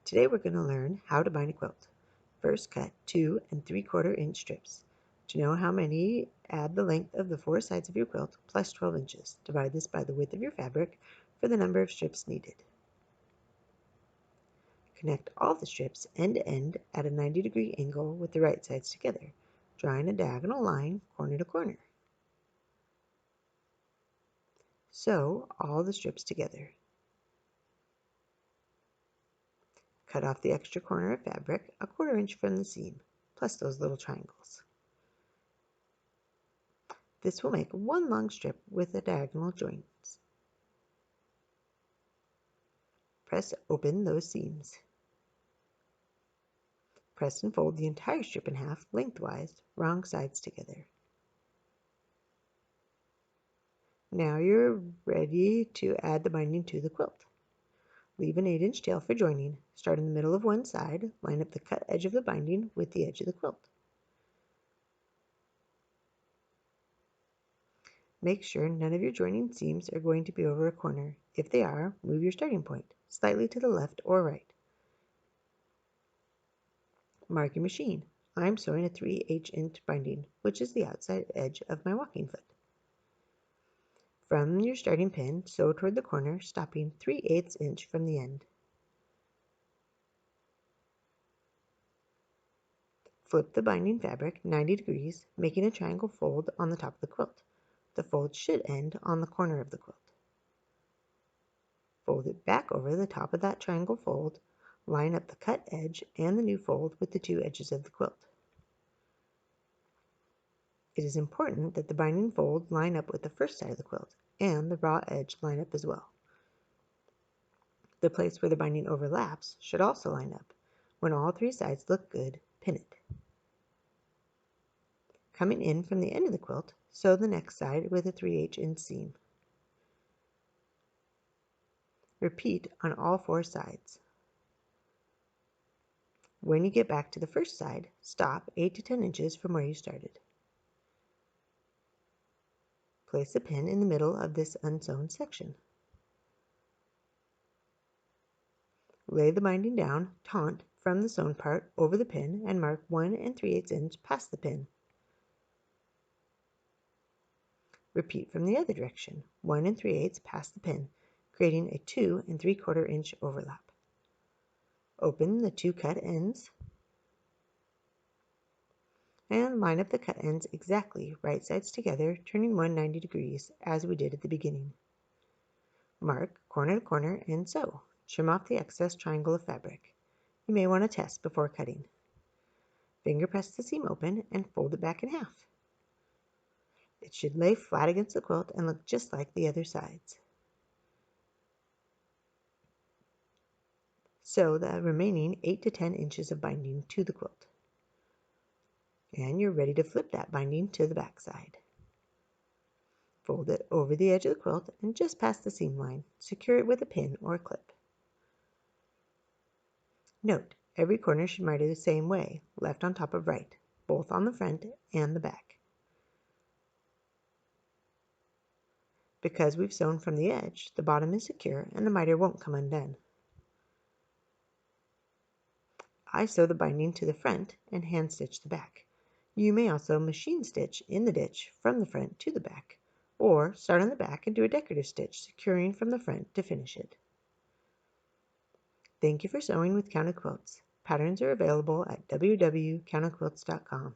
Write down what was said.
Today we're going to learn how to bind a quilt. First, cut 2 3/4 inch strips. To know how many, add the length of the 4 sides of your quilt plus 12 inches. Divide this by the width of your fabric for the number of strips needed. Connect all the strips end to end at a 90-degree angle with the right sides together, drawing a diagonal line corner to corner. Sew all the strips together. Cut off the extra corner of fabric a 1/4 inch from the seam, plus those little triangles. This will make one long strip with the diagonal joints. Press open those seams. Press and fold the entire strip in half lengthwise, wrong sides together. Now you're ready to add the binding to the quilt. Leave an 8-inch tail for joining. Start in the middle of one side, line up the cut edge of the binding with the edge of the quilt. Make sure none of your joining seams are going to be over a corner. If they are, move your starting point slightly to the left or right. Mark your machine. I'm sewing a 3/8 inch binding, which is the outside edge of my walking foot. From your starting pin, sew toward the corner, stopping 3/8 inch from the end. Flip the binding fabric 90 degrees, making a triangle fold on the top of the quilt. The fold should end on the corner of the quilt. Fold it back over the top of that triangle fold. Line up the cut edge and the new fold with the two edges of the quilt. It is important that the binding fold line up with the first side of the quilt and the raw edge line up as well. The place where the binding overlaps should also line up. When all 3 sides look good, pin it. Coming in from the end of the quilt, sew the next side with a 3/8 inch seam. Repeat on all 4 sides. When you get back to the first side, stop 8 to 10 inches from where you started. Place a pin in the middle of this unsewn section. Lay the binding down, taunt, from the sewn part over the pin and mark 1 3/8 inch past the pin. Repeat from the other direction, 1 3/8 past the pin, creating a 2 3/4 inch overlap. Open the 2 cut ends and line up the cut ends exactly right sides together, turning 190 degrees as we did at the beginning. Mark corner to corner and sew. Trim off the excess triangle of fabric. You may want to test before cutting. Finger press the seam open and fold it back in half. It should lay flat against the quilt and look just like the other sides. Sew the remaining 8 to 10 inches of binding to the quilt. And you're ready to flip that binding to the back side. Fold it over the edge of the quilt and just past the seam line. Secure it with a pin or a clip. Note, every corner should miter the same way, left on top of right, both on the front and the back. Because we've sewn from the edge, the bottom is secure and the miter won't come undone. I sew the binding to the front and hand stitch the back. You may also machine stitch in the ditch from the front to the back, or start on the back and do a decorative stitch securing from the front to finish it. Thank you for sewing with Counted Quilts. Patterns are available at www.countedquilts.com.